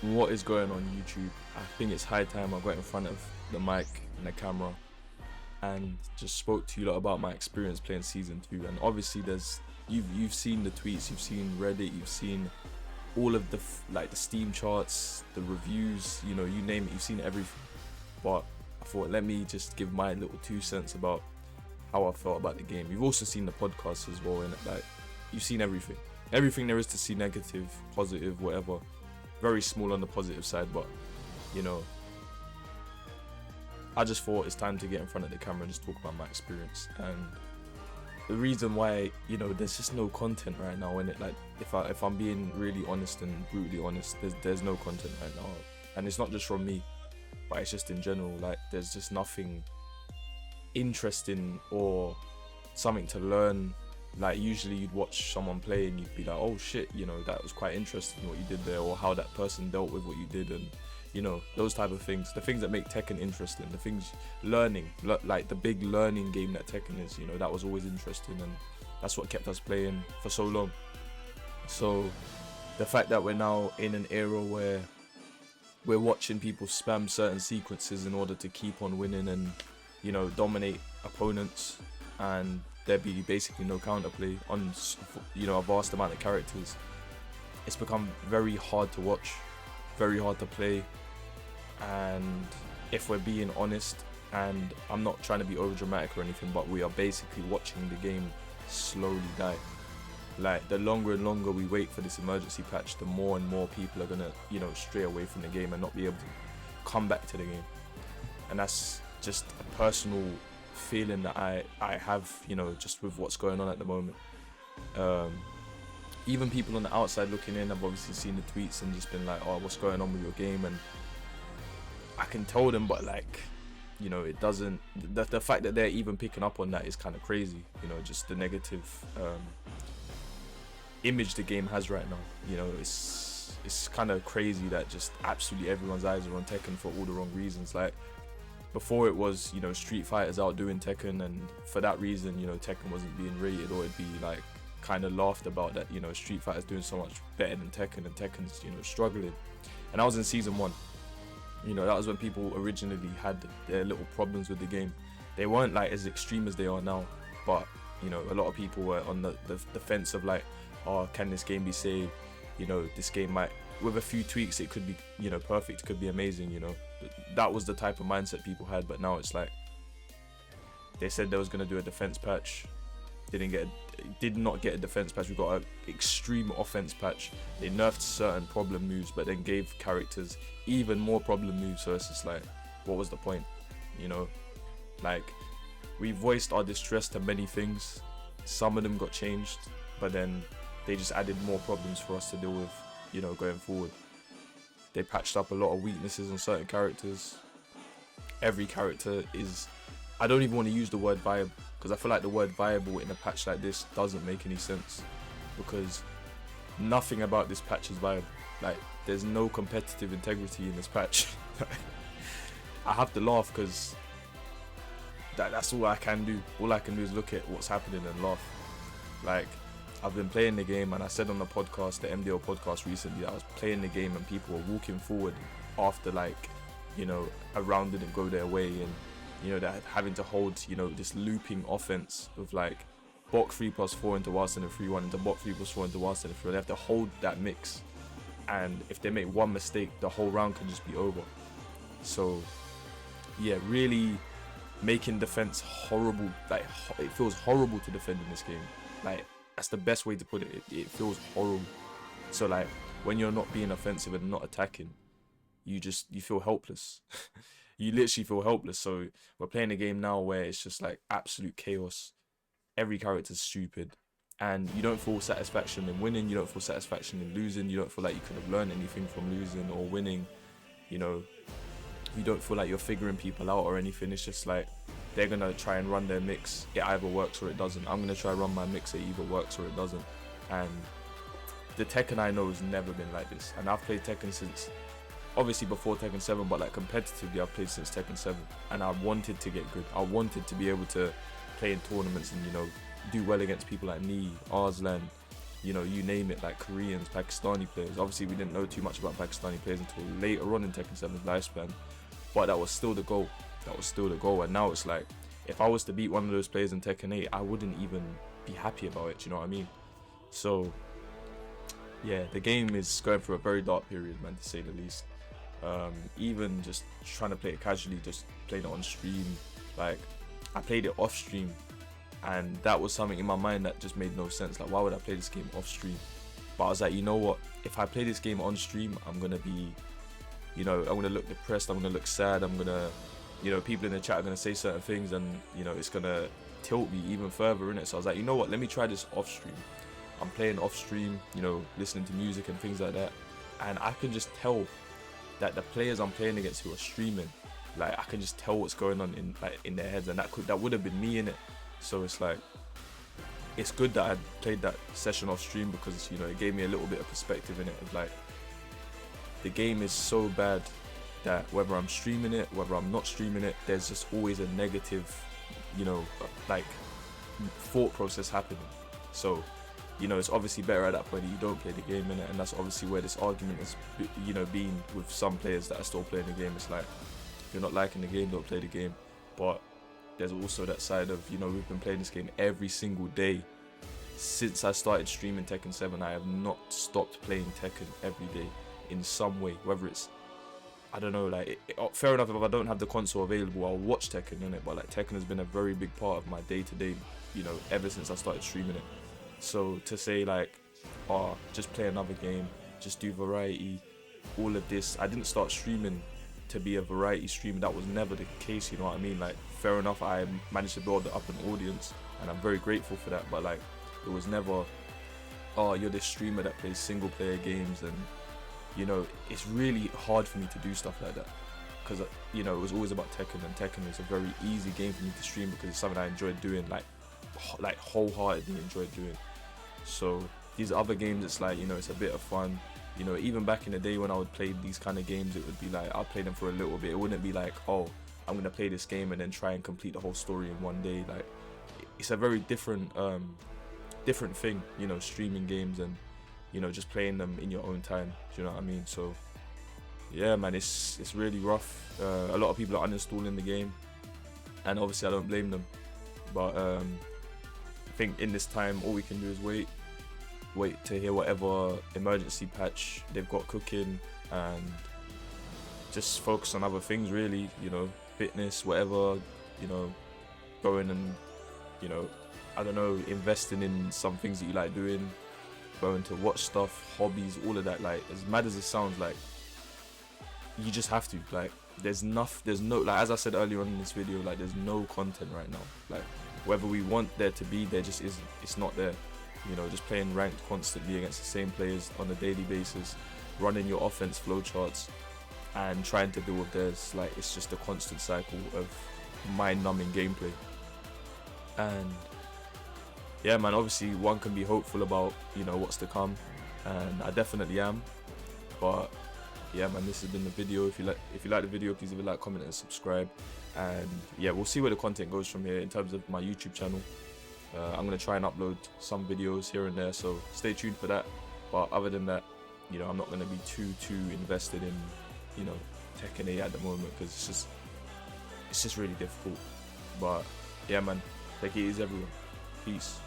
What is going on YouTube? I think it's high time I got in front of the mic and the camera and just spoke to you lot about my experience playing season 2. And obviously you've seen the tweets, you've seen Reddit, you've seen all of the the Steam charts, the reviews, you name it, you've seen everything. But I thought, let me just give my little 2 cents about how I felt about the game. You've also seen the podcast as well, and you've seen everything there is to see, negative, positive, whatever. Very small on the positive side, but I just thought it's time to get in front of the camera and just talk about my experience. And the reason why, there's just no content right now in it. Like, if I'm being really honest and brutally honest, there's no content right now. And it's not just from me, but it's just in general. Like, there's just nothing interesting or something to learn. Like, usually you'd watch someone play and you'd be like, oh shit, that was quite interesting what you did there, or how that person dealt with what you did, and those type of things, the things that make Tekken interesting, the things learning, like the big learning game that Tekken is, that was always interesting, and that's what kept us playing for so long. So the fact that we're now in an era where we're watching people spam certain sequences in order to keep on winning and dominate opponents, and there be basically no counterplay on a vast amount of characters, it's become very hard to watch, very hard to play. And if we're being honest, and I'm not trying to be over dramatic or anything, but we are basically watching the game slowly die. Like, the longer and longer we wait for this emergency patch, the more and more people are gonna stray away from the game and not be able to come back to the game. And that's just a personal feeling that I have, just with what's going on at the moment. Even people on the outside looking in have obviously seen the tweets and just been like, oh, what's going on with your game? And I can tell them, but it doesn't, the fact that they're even picking up on that is kind of crazy. Just the negative image the game has right now. It's kind of crazy that just absolutely everyone's eyes are on Tekken for all the wrong reasons. Like, before it was, Street Fighter's outdoing Tekken, and for that reason, Tekken wasn't being rated, or it'd be like kind of laughed about that, Street Fighter's doing so much better than Tekken, and Tekken's, struggling. And I was in season 1. That was when people originally had their little problems with the game. They weren't like as extreme as they are now, but a lot of people were on the fence of like, oh, can this game be saved? This game might, with a few tweaks, it could be, perfect, it could be amazing, That was the type of mindset people had. But now it's like, they said they was going to do a defense patch, did not get a defense patch. We got an extreme offense patch. They nerfed certain problem moves, but then gave characters even more problem moves. So it's just like, what was the point? Like, we voiced our distress to many things. Some of them got changed, but then they just added more problems for us to deal with, going forward. They patched up a lot of weaknesses on certain characters. Every character is, I don't even want to use the word viable, because I feel like the word viable in a patch like this doesn't make any sense, because nothing about this patch is viable. Like, there's no competitive integrity in this patch. I have to laugh because that's all I can do. All I can do is look at what's happening and laugh. Like, I've been playing the game, and I said on the podcast, the MDL podcast recently, that I was playing the game and people were walking forward after a round didn't go their way, and they're having to hold this looping offense of like block 3+4 into Wilson and 3-1 into block 3+4 into Wilson and 3-1. They have to hold that mix, and if they make one mistake, the whole round can just be over. So yeah, really making defense horrible. Like, it feels horrible to defend in this game. Like, that's the best way to put it. It feels horrible. So like, when you're not being offensive and not attacking, you feel helpless. You literally feel helpless. So we're playing a game now where it's just like absolute chaos. Every character's stupid, and you don't feel satisfaction in winning. You don't feel satisfaction in losing. You don't feel like you could have learned anything from losing or winning. You don't feel like you're figuring people out or anything. It's just like, they're gonna try and run their mix, it either works or it doesn't. I'm gonna try and run my mix, it either works or it doesn't. And the Tekken I know has never been like this. And I've played Tekken since, obviously before Tekken 7, but like competitively I've played since Tekken 7. And I wanted to get good. I wanted to be able to play in tournaments and do well against people like me, Arslan, you know, you name it, like Koreans, Pakistani players. Obviously, we didn't know too much about Pakistani players until later on in Tekken 7's lifespan, but that was still the goal. That was still the goal. And now it's like, if I was to beat one of those players in Tekken 8, I wouldn't even be happy about it. You know what I mean? So yeah, the game is going through a very dark period, man, to say the least. Even just trying to play it casually, just playing it on stream, like I played it off stream, and that was something in my mind that just made no sense. Like, why would I play this game off stream? But I was like, you know what, if I play this game on stream, I'm gonna be, you know, I'm gonna look depressed, I'm gonna look sad, I'm gonna, you know, people in the chat are gonna say certain things, and you know, it's gonna tilt me even further in it. So I was like, you know what, let me try this off stream. I'm playing off stream, you know, listening to music and things like that, and I can just tell that the players I'm playing against who are streaming, like I can just tell what's going on in their heads, and that would have been me in it. So it's like, it's good that I played that session off stream, because you know, it gave me a little bit of perspective in it of like, the game is so bad that whether I'm streaming it, whether I'm not streaming it, there's just always a negative, you know, like thought process happening. So you know, it's obviously better at that point that you don't play the game in it, and that's obviously where this argument has, you know, been with some players that are still playing the game. It's like, if you're not liking the game, don't play the game. But there's also that side of, you know, we've been playing this game every single day since I started streaming Tekken 7. I have not stopped playing Tekken every day in some way, whether it's, I don't know, like, fair enough, if I don't have the console available, I'll watch Tekken in it, but like, Tekken has been a very big part of my day-to-day, you know, ever since I started streaming it. So to say like, oh, just play another game, just do variety, all of this, I didn't start streaming to be a variety streamer. That was never the case, you know what I mean? Like, fair enough, I managed to build up an audience, and I'm very grateful for that, but like, it was never, oh, you're this streamer that plays single player games. And you know, it's really hard for me to do stuff like that, because you know, it was always about Tekken, and Tekken is a very easy game for me to stream because it's something I enjoyed doing, like wholeheartedly enjoyed doing. So these other games, it's like, you know, it's a bit of fun. You know, even back in the day when I would play these kind of games, it would be like, I'll play them for a little bit. It wouldn't be like, oh, I'm gonna play this game and then try and complete the whole story in one day. Like, it's a very different thing, you know, streaming games and, you know, just playing them in your own time. Do you know what I mean? So yeah, man, it's really rough. A lot of people are uninstalling the game, and obviously I don't blame them. But I think in this time, all we can do is wait to hear whatever emergency patch they've got cooking, and just focus on other things, really, you know, fitness, whatever, you know, going and, you know, I don't know, investing in some things that you like doing, going to watch stuff, hobbies, all of that. Like, as mad as it sounds, like, you just have to, like, there's no, like, as I said earlier on in this video, like, there's no content right now. Like, whether we want there to be, there just isn't. It's not there. You know, just playing ranked constantly against the same players on a daily basis, running your offense flowcharts and trying to deal with theirs. Like, it's just a constant cycle of mind-numbing gameplay. And yeah, man, obviously one can be hopeful about, you know, what's to come, and I definitely am. But yeah, man, this has been the video. If you like the video, please leave a like, comment and subscribe. And yeah, we'll see where the content goes from here in terms of my YouTube channel. I'm going to try and upload some videos here and there, so stay tuned for that. But other than that, you know, I'm not going to be too invested in, you know, Tekken 8 at the moment, because it's just really difficult. But yeah, man, take it easy, everyone. Peace.